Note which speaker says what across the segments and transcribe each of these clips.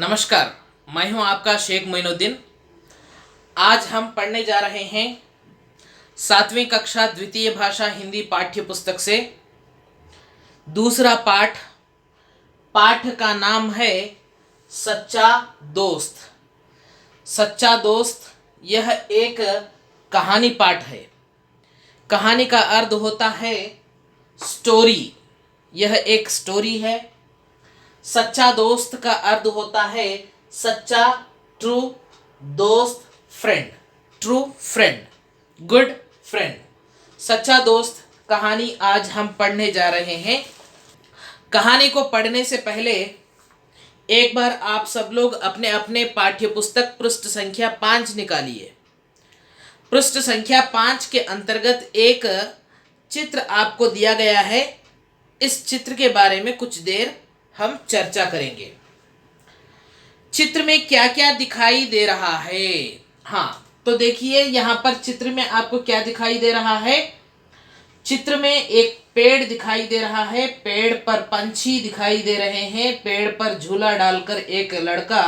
Speaker 1: नमस्कार, मैं हूं आपका शेख मोइनुद्दीन। आज हम पढ़ने जा रहे हैं 7वीं कक्षा द्वितीय भाषा हिंदी पाठ्य पुस्तक से दूसरा पाठ। पाठ का नाम है सच्चा दोस्त। सच्चा दोस्त यह एक कहानी पाठ है। कहानी का अर्थ होता है स्टोरी। यह एक स्टोरी है। सच्चा दोस्त का अर्थ होता है सच्चा, ट्रू दोस्त, friend, true friend, good friend. सच्चा दोस्त कहानी आज हम पढ़ने जा रहे हैं। कहानी को पढ़ने से पहले एक बार आप सब लोग अपने अपने पाठ्य पुस्तक पृष्ठ संख्या 5 निकालिए। पृष्ठ संख्या 5 के अंतर्गत एक चित्र आपको दिया गया है। इस चित्र के बारे में कुछ देर हम चर्चा करेंगे। चित्र में क्या क्या दिखाई दे रहा है? हाँ, तो देखिए यहाँ पर चित्र में आपको क्या दिखाई दे रहा है। चित्र में एक पेड़ दिखाई दे रहा है। पेड़ पर पंछी दिखाई दे रहे हैं। पेड़ पर झूला डालकर एक लड़का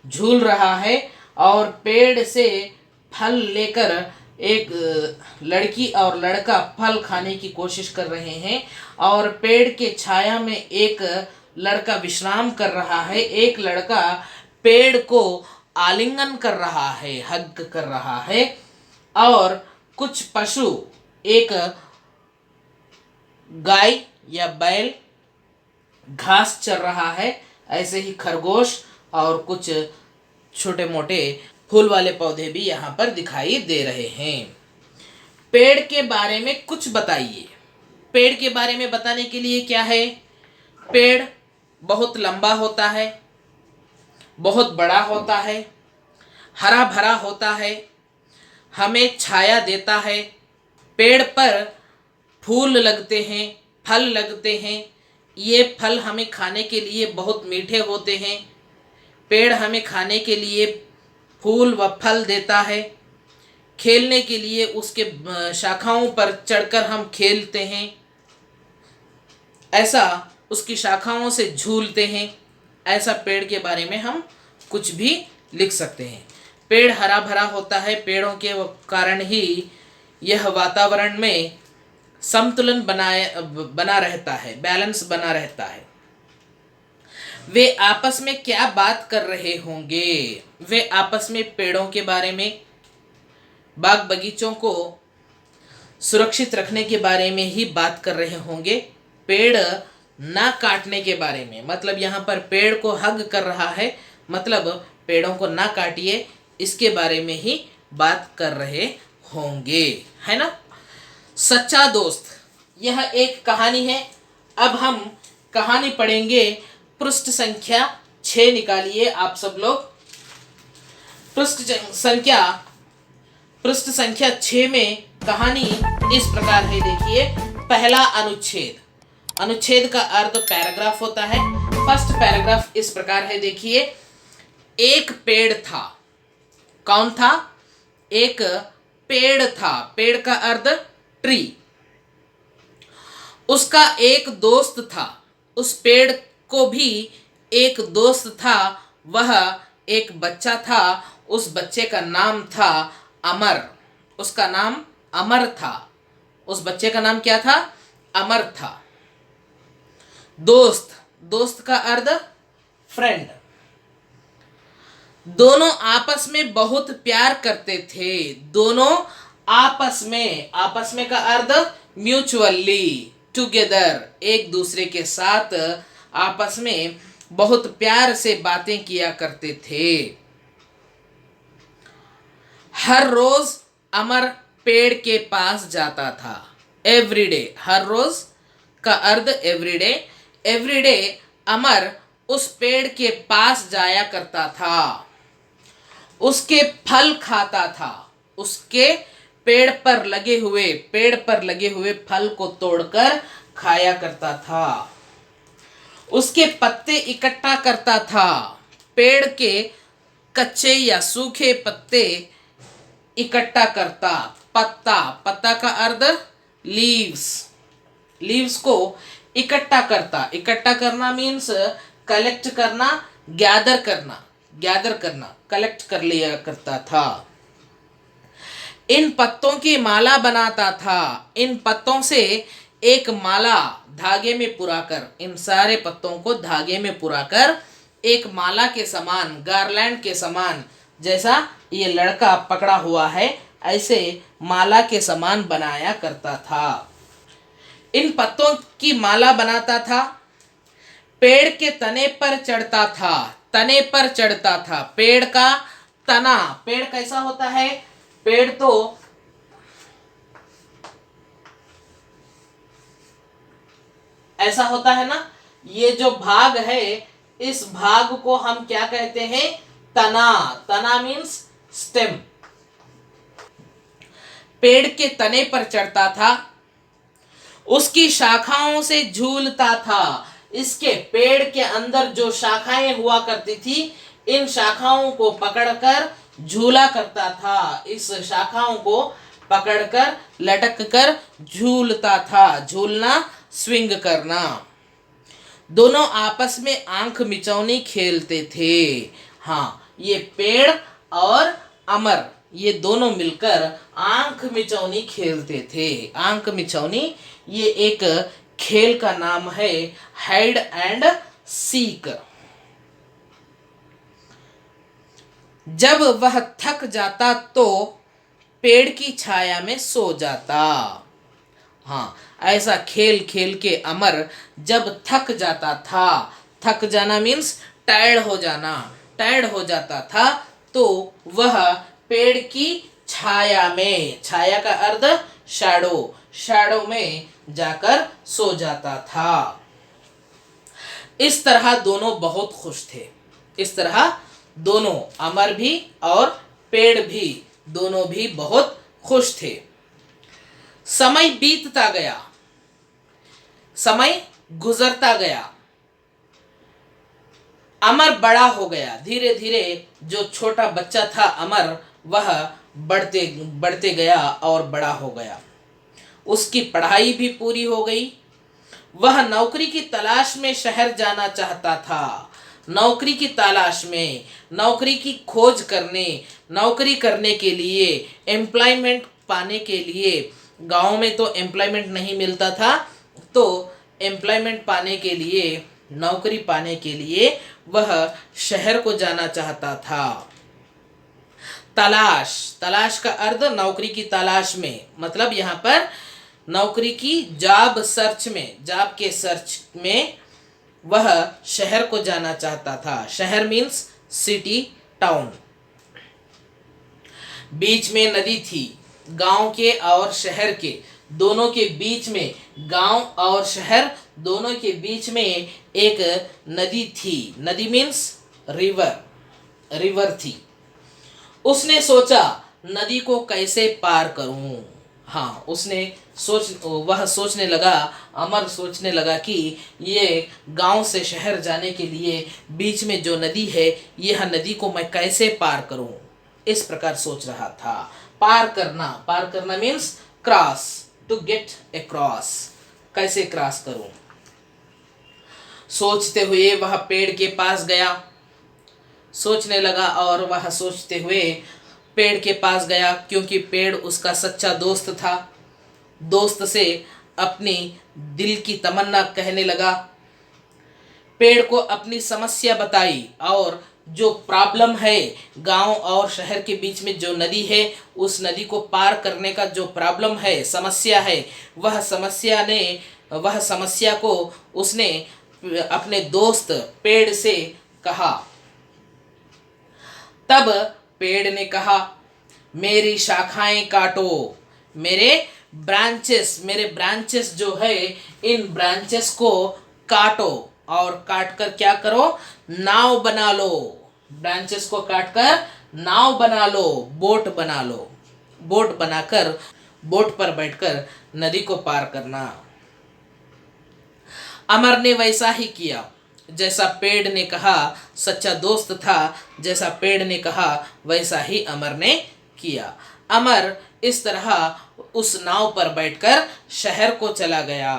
Speaker 1: झूल रहा है और पेड़ से फल लेकर एक लड़की और लड़का फल खाने की कोशिश कर रहे हैं और पेड़ के छाया में एक लड़का विश्राम कर रहा है। एक लड़का पेड़ को आलिंगन कर रहा है, हग कर रहा है। और कुछ पशु, एक गाय या बैल घास चर रहा है, ऐसे ही खरगोश और कुछ छोटे मोटे फूल वाले पौधे भी यहाँ पर दिखाई दे रहे हैं। पेड़ के बारे में कुछ बताइए। पेड़ के बारे में बताने के लिए क्या है? पेड़ बहुत लंबा होता है, बहुत बड़ा होता है, हरा भरा होता है, हमें छाया देता है। पेड़ पर फूल लगते हैं, फल लगते हैं। ये फल हमें खाने के लिए बहुत मीठे होते हैं। पेड़ हमें खाने के लिए फूल व फल देता है। खेलने के लिए उसके शाखाओं पर चढ़कर हम खेलते हैं, ऐसा उसकी शाखाओं से झूलते हैं। ऐसा पेड़ के बारे में हम कुछ भी लिख सकते हैं। पेड़ हरा भरा होता है। पेड़ों के कारण ही यह वातावरण में संतुलन बना रहता है, बैलेंस बना रहता है। वे आपस में क्या बात कर रहे होंगे? वे आपस में पेड़ों के बारे में, बाग बगीचों को सुरक्षित रखने के बारे में ही बात कर रहे होंगे। पेड़ ना काटने के बारे में, मतलब यहाँ पर पेड़ को हग कर रहा है, मतलब पेड़ों को ना काटिए, इसके बारे में ही बात कर रहे होंगे, है ना। सच्चा दोस्त यह एक कहानी है। अब हम कहानी पढ़ेंगे। पृष्ठ संख्या 6 निकालिए आप सब लोग। पृष्ठ संख्या 6 में कहानी इस प्रकार है। देखिए, पहला अनुच्छेद। अनुच्छेद का अर्थ पैराग्राफ होता है। फर्स्ट पैराग्राफ इस प्रकार है। देखिए, एक पेड़ था। कौन था? एक पेड़ था। पेड़ का अर्थ ट्री। उसका एक दोस्त था। उस पेड़ को भी एक दोस्त था। वह एक बच्चा था। उस बच्चे का नाम था अमर। उसका नाम अमर था। उस बच्चे का नाम क्या था? अमर था। दोस्त, दोस्त का अर्थ फ्रेंड। दोनों आपस में बहुत प्यार करते थे। दोनों आपस में का अर्थ म्यूचुअली, टुगेदर, एक दूसरे के साथ आपस में बहुत प्यार से बातें किया करते थे। हर रोज अमर पेड़ के पास जाता था। एवरीडे, हर रोज का अर्थ एवरीडे। एवरीडे अमर उस पेड़ के पास जाया करता था। उसके फल खाता था। उसके पेड़ पर लगे हुए फल को तोड़कर खाया करता था। उसके पत्ते इकट्ठा करता था। पेड़ के कच्चे या सूखे पत्ते इकट्ठा करता। पत्ता का अर्थ लीव्स को इकट्ठा करता। इकट्ठा करना मीन्स कलेक्ट करना गैदर करना, कलेक्ट कर लिया करता था। इन पत्तों की माला बनाता था। इन पत्तों से एक माला धागे में पुराकर, इन सारे पत्तों को धागे में पुराकर एक माला के समान, गारलैंड के समान, जैसा ये लड़का पकड़ा हुआ है ऐसे माला के समान बनाया करता था। इन पत्तों की माला बनाता था। पेड़ के तने पर चढ़ता था। तने पर चढ़ता था। पेड़ का तना, पेड़ कैसा होता है? पेड़ तो ऐसा होता है ना। ये जो भाग है, इस भाग को हम क्या कहते हैं? तना। तना मीन्स स्टेम। पेड़ के तने पर चढ़ता था। उसकी शाखाओं से झूलता था। इसके पेड़ के अंदर जो शाखाएं हुआ करती थी, इन शाखाओं को पकड़कर झूला करता था। इस शाखाओं को पकड़कर लटक कर झूलता था। झूलना, स्विंग करना। दोनों आपस में आंख मिचौनी खेलते थे। हाँ, ये पेड़ और अमर, ये दोनों मिलकर आंख मिचौनी खेलते थे। आंख मिचौनी ये एक खेल का नाम है, हाइड एंड सीक। जब वह थक जाता तो पेड़ की छाया में सो जाता। हाँ, ऐसा खेल खेल के अमर जब थक जाता था, थक जाना मीन्स टायर्ड हो जाना, टायर्ड हो जाता था, तो वह पेड़ की छाया में, छाया का अर्थ शैडो, शैडो में जाकर सो जाता था। इस तरह दोनों बहुत खुश थे। इस तरह दोनों, अमर भी और पेड़ भी, दोनों भी बहुत खुश थे। समय बीतता गया, समय गुजरता गया। अमर बड़ा हो गया। धीरे धीरे जो छोटा बच्चा था अमर, वह बढ़ते बढ़ते गया और बड़ा हो गया। उसकी पढ़ाई भी पूरी हो गई। वह नौकरी की तलाश में शहर जाना चाहता था। नौकरी की तलाश में, नौकरी की खोज करने, नौकरी करने के लिए, एम्प्लॉयमेंट पाने के लिए। गांव में तो एम्प्लॉयमेंट नहीं मिलता था, तो एम्प्लॉयमेंट पाने के लिए, नौकरी पाने के लिए वह शहर को जाना चाहता था। तलाश, तलाश का अर्थ नौकरी की तलाश में, मतलब यहाँ पर नौकरी की जॉब सर्च में, जॉब के सर्च में वह शहर को जाना चाहता था। शहर मीन्स सिटी, टाउन। बीच में नदी थी। गांव के और शहर के दोनों के बीच में, गांव और शहर दोनों के बीच में एक नदी थी। नदी मीन्स रिवर, रिवर थी। उसने सोचा नदी को कैसे पार करूं। हाँ, वह सोचने लगा, अमर सोचने लगा कि ये गांव से शहर जाने के लिए बीच में जो नदी है, यह नदी को मैं कैसे पार करूं, इस प्रकार सोच रहा था। पार करना, पार करना means cross, to get across, कैसे क्रॉस करूं। सोचते हुए वह पेड़ के पास गया। सोचने लगा और वह सोचते हुए पेड़ के पास गया, क्योंकि पेड़ उसका सच्चा दोस्त था। दोस्त से अपनी दिल की तमन्ना कहने लगा। पेड़ को अपनी समस्या बताई और जो प्रॉब्लम है, गांव और शहर के बीच में जो नदी है, उस नदी को पार करने का जो प्रॉब्लम है, समस्या है, वह समस्या को उसने अपने दोस्त पेड़ से कहा। तब पेड़ ने कहा, मेरी शाखाएं काटो, मेरे ब्रांचेस जो है, इन ब्रांचेस को काटो और काटकर क्या करो, नाव बना लो। ब्रांचेस को काटकर नाव बना लो, बोट बना लो। बोट बनाकर बोट पर बैठकर नदी को पार करना। अमर ने वैसा ही किया जैसा पेड़ ने कहा। सच्चा दोस्त था, जैसा पेड़ ने कहा वैसा ही अमर ने किया। अमर इस तरह उस नाव पर बैठकर शहर को चला गया।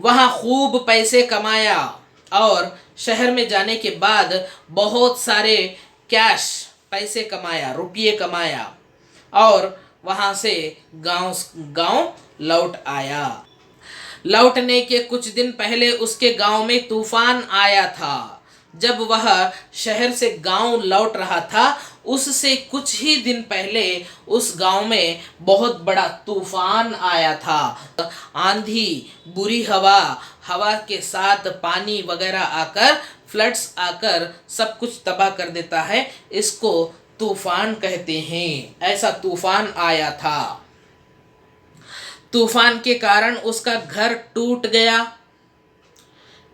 Speaker 1: वहां खूब पैसे कमाया और शहर में जाने के बाद बहुत सारे कैश पैसे कमाया, रुपये कमाया और वहाँ से गांव गांव लौट आया। लौटने के कुछ दिन पहले उसके गांव में तूफान आया था। जब वह शहर से गांव लौट रहा था, उससे कुछ ही दिन पहले उस गांव में बहुत बड़ा तूफान आया था। आंधी, बुरी हवा, हवा के साथ पानी वगैरह आकर, फ्लड्स आकर सब कुछ तबाह कर देता है। इसको तूफान कहते हैं। ऐसा तूफान आया था। तूफान के कारण उसका घर टूट गया।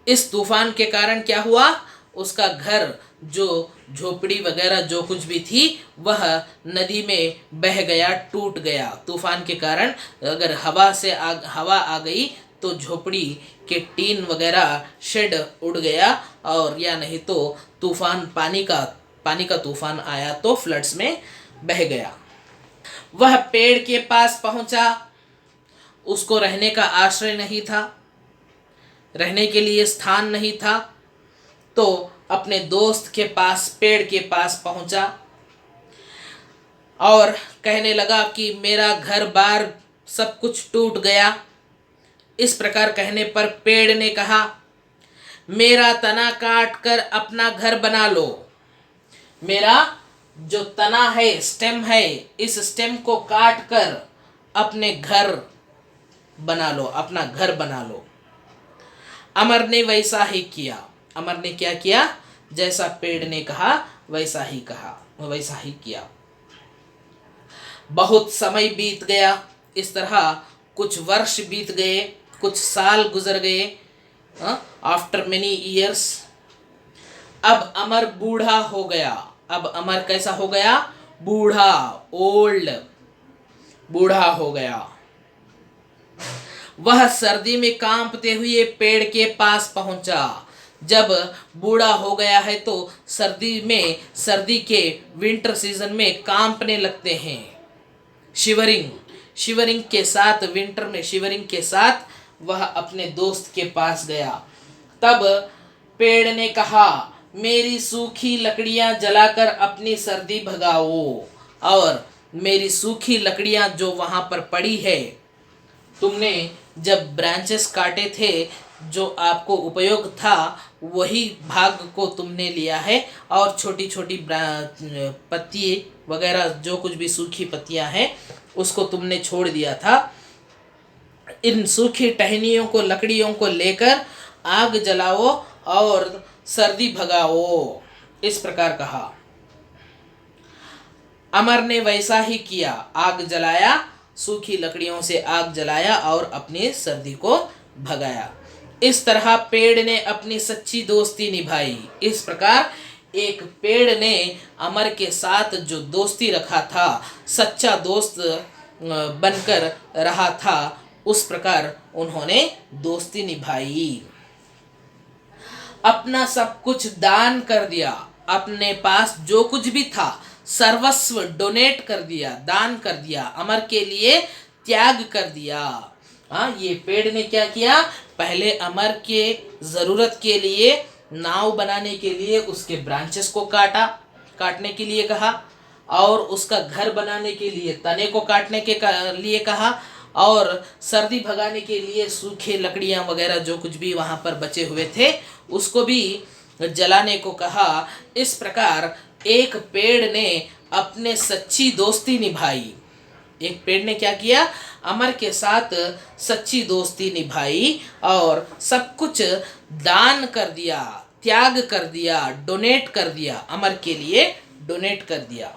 Speaker 1: इस तूफान के कारण क्या हुआ? उसका घर, जो झोपड़ी वगैरह जो कुछ भी थी, वह नदी में बह गया, टूट गया। तूफान के कारण अगर हवा आ गई तो झोपड़ी के टीन वगैरह शेड उड़ गया, और या नहीं तो तूफान पानी का तूफान आया तो फ्लड्स में बह गया। वह पेड़ के पास पहुंचा। उसको रहने का आश्रय नहीं था, रहने के लिए स्थान नहीं था, तो अपने दोस्त के पास, पेड़ के पास पहुंचा और कहने लगा कि मेरा घर बार सब कुछ टूट गया। इस प्रकार कहने पर पेड़ ने कहा, मेरा तना काट कर अपना घर बना लो। मेरा जो तना है, स्टेम है, इस स्टेम को काट कर अपने घर बना लो, अपना घर बना लो। अमर ने वैसा ही किया। अमर ने क्या किया? जैसा पेड़ ने कहा वैसा ही किया। बहुत समय बीत गया। इस तरह कुछ वर्ष बीत गए, कुछ साल गुजर गए। आफ्टर मेनी ईयर्स अब अमर बूढ़ा हो गया। अब अमर कैसा हो गया? बूढ़ा, ओल्ड, बूढ़ा हो गया। वह सर्दी में कांपते हुए पेड़ के पास पहुंचा। जब बूढ़ा हो गया है तो सर्दी के विंटर सीजन में कांपने लगते हैं। शिवरिंग के साथ, विंटर में शिवरिंग के साथ वह अपने दोस्त के पास गया। तब पेड़ ने कहा, मेरी सूखी लकड़ियां जलाकर अपनी सर्दी भगाओ, और मेरी सूखी लकड़ियां जो वहां पर पड़ी है, तुमने जब ब्रांचेस काटे थे, जो आपको उपयोग था, वही भाग को तुमने लिया है, और छोटी छोटी पत्ती वगैरह जो कुछ भी सूखी पत्तियां हैं उसको तुमने छोड़ दिया था। इन सूखी टहनियों को, लकड़ियों को लेकर आग जलाओ और सर्दी भगाओ। इस प्रकार कहा। अमर ने वैसा ही किया। आग जलाया, सूखी लकड़ियों से आग जलाया और अपनी सर्दी को भगाया। इस तरह पेड़ ने अपनी सच्ची दोस्ती निभाई। इस प्रकार एक पेड़ ने अमर के साथ जो दोस्ती रखा था, सच्चा दोस्त बनकर रहा था, उस प्रकार उन्होंने दोस्ती निभाई। अपना सब कुछ दान कर दिया। अपने पास जो कुछ भी था सर्वस्व डोनेट कर दिया, दान कर दिया, अमर के लिए त्याग कर दिया। ये पेड़ ने क्या किया? पहले अमर के जरूरत के लिए, नाव बनाने के लिए उसके ब्रांचेस को काटने के लिए कहा, और उसका घर बनाने के लिए तने को काटने के लिए कहा, और सर्दी भगाने के लिए सूखे लकड़ियां वगैरह जो कुछ भी वहां पर बचे हुए थे उसको भी जलाने को कहा। इस प्रकार एक पेड़ ने अपने सच्ची दोस्ती निभाई। एक पेड़ ने क्या किया? अमर के साथ सच्ची दोस्ती निभाई और सब कुछ दान कर दिया, त्याग कर दिया, डोनेट कर दिया, अमर के लिए डोनेट कर दिया।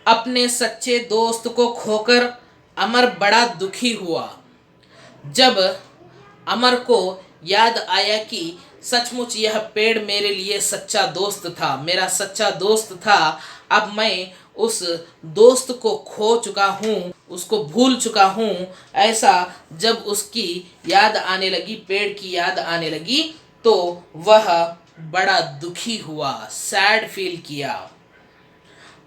Speaker 1: अपने सच्चे दोस्त को खोकर अमर बड़ा दुखी हुआ। जब अमर को याद आया कि सचमुच यह पेड़ मेरे लिए सच्चा दोस्त था, मेरा सच्चा दोस्त था, अब मैं उस दोस्त को खो चुका हूँ, उसको भूल चुका हूँ, ऐसा जब उसकी याद आने लगी, पेड़ की याद आने लगी, तो वह बड़ा दुखी हुआ, सैड फील किया।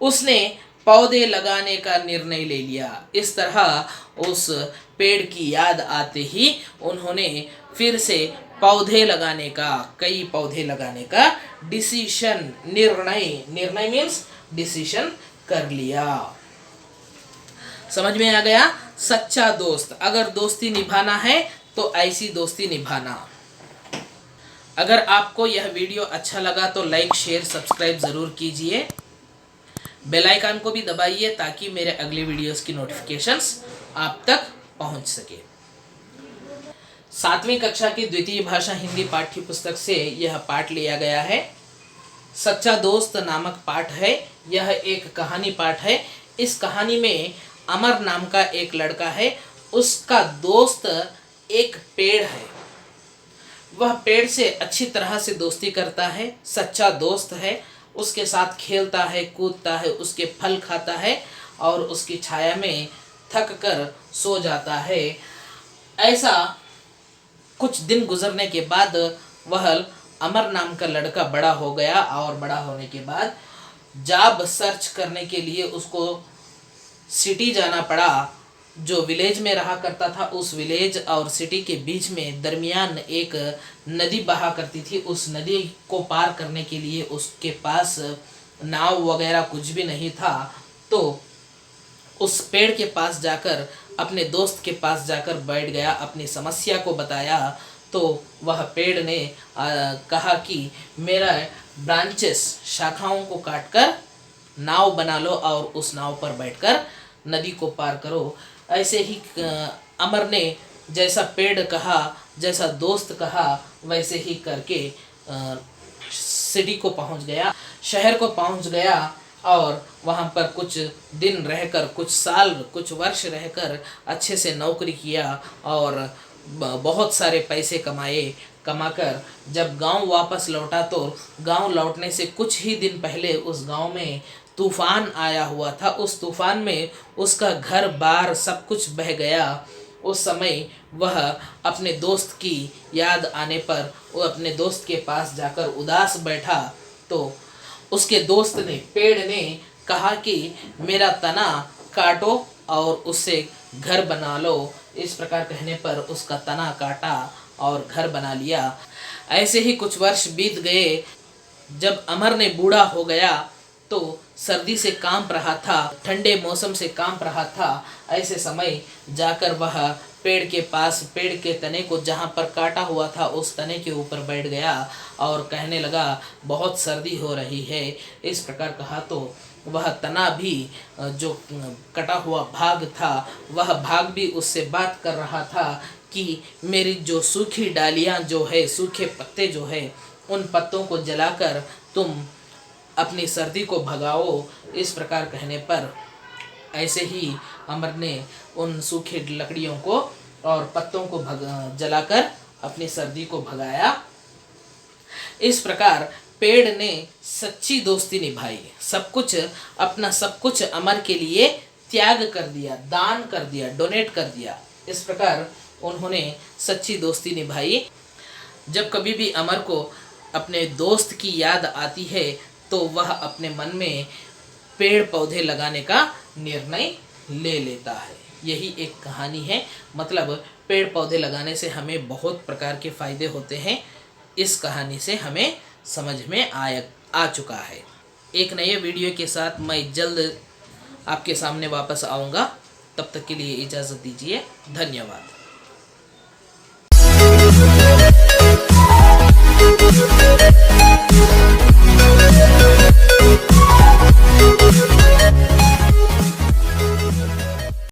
Speaker 1: उसने पौधे लगाने का निर्णय ले लिया। इस तरह उस पेड़ की याद आते ही उन्होंने फिर से पौधे लगाने का, कई पौधे लगाने का डिसीजन, निर्णय, निर्णय मीन्स डिसीजन कर लिया। समझ में आ गया? सच्चा दोस्त, अगर दोस्ती निभाना है तो ऐसी दोस्ती निभाना। अगर आपको यह वीडियो अच्छा लगा तो लाइक, शेयर, सब्सक्राइब ज़रूर कीजिए। बेल आइकन को भी दबाइए ताकि मेरे अगले वीडियोस की नोटिफिकेशंस आप तक पहुंच सके। 7वीं कक्षा की द्वितीय भाषा हिंदी पाठ्य पुस्तक से यह पाठ लिया गया है। सच्चा दोस्त नामक पाठ है। यह एक कहानी पाठ है। इस कहानी में अमर नाम का एक लड़का है। उसका दोस्त एक पेड़ है। वह पेड़ से अच्छी तरह से दोस्ती करता है, सच्चा दोस्त है। उसके साथ खेलता है, कूदता है, उसके फल खाता है और उसकी छाया में थक कर सो जाता है। ऐसा कुछ दिन गुजरने के बाद वह अमर नाम का लड़का बड़ा हो गया और बड़ा होने के बाद जॉब सर्च करने के लिए उसको सिटी जाना पड़ा। जो विलेज में रहा करता था, उस विलेज और सिटी के बीच में दरमियान एक नदी बहा करती थी। उस नदी को पार करने के लिए उसके पास नाव वगैरह कुछ भी नहीं था। तो उस पेड़ के पास जाकर, अपने दोस्त के पास जाकर बैठ गया, अपनी समस्या को बताया। तो वह पेड़ ने कहा कि मेरा ब्रांचेस, शाखाओं को काटकर नाव बना लो और उस नाव पर बैठकर नदी को पार करो। ऐसे ही अमर ने जैसा पेड़ कहा, जैसा दोस्त कहा, वैसे ही करके सिटी को पहुंच गया, शहर को पहुंच गया और वहां पर कुछ दिन रहकर, कुछ साल, कुछ वर्ष रहकर अच्छे से नौकरी किया और बहुत सारे पैसे कमाकर जब गांव वापस लौटा तो गांव लौटने से कुछ ही दिन पहले उस गांव में तूफान आया हुआ था। उस तूफान में उसका घर बार सब कुछ बह गया। उस समय वह अपने दोस्त की याद आने पर वो अपने दोस्त के पास जाकर उदास बैठा। तो उसके दोस्त ने, पेड़ ने कहा कि मेरा तना काटो और उससे घर बना लो। इस प्रकार कहने पर उसका तना काटा और घर बना लिया। ऐसे ही कुछ वर्ष बीत गए। जब अमर ने बूढ़ा हो गया तो सर्दी से कांप रहा था, ठंडे मौसम से कांप रहा था। ऐसे समय जाकर वह पेड़ के पास, पेड़ के तने को जहाँ पर काटा हुआ था उस तने के ऊपर बैठ गया और कहने लगा बहुत सर्दी हो रही है। इस प्रकार कहा तो वह तना भी, जो कटा हुआ भाग था, वह भाग भी उससे बात कर रहा था कि मेरी जो सूखी डालियाँ जो है, सूखे पत्ते जो है, उन पत्तों को जलाकर तुम अपनी सर्दी को भगाओ। इस प्रकार कहने पर ऐसे ही अमर ने उन सूखी लकड़ियों को और पत्तों को जलाकर अपनी सर्दी को भगाया। इस प्रकार पेड़ ने सच्ची दोस्ती निभाई। सब कुछ, अपना सब कुछ अमर के लिए त्याग कर दिया, दान कर दिया, डोनेट कर दिया। इस प्रकार उन्होंने सच्ची दोस्ती निभाई। जब कभी भी अमर को अपने दोस्त की याद आती है तो वह अपने मन में पेड़ पौधे लगाने का निर्णय ले लेता है। यही एक कहानी है। मतलब पेड़ पौधे लगाने से हमें बहुत प्रकार के फ़ायदे होते हैं। इस कहानी से हमें समझ में आ चुका है। एक नए वीडियो के साथ मैं जल्द आपके सामने वापस आऊँगा। तब तक के लिए इजाज़त दीजिए। धन्यवाद।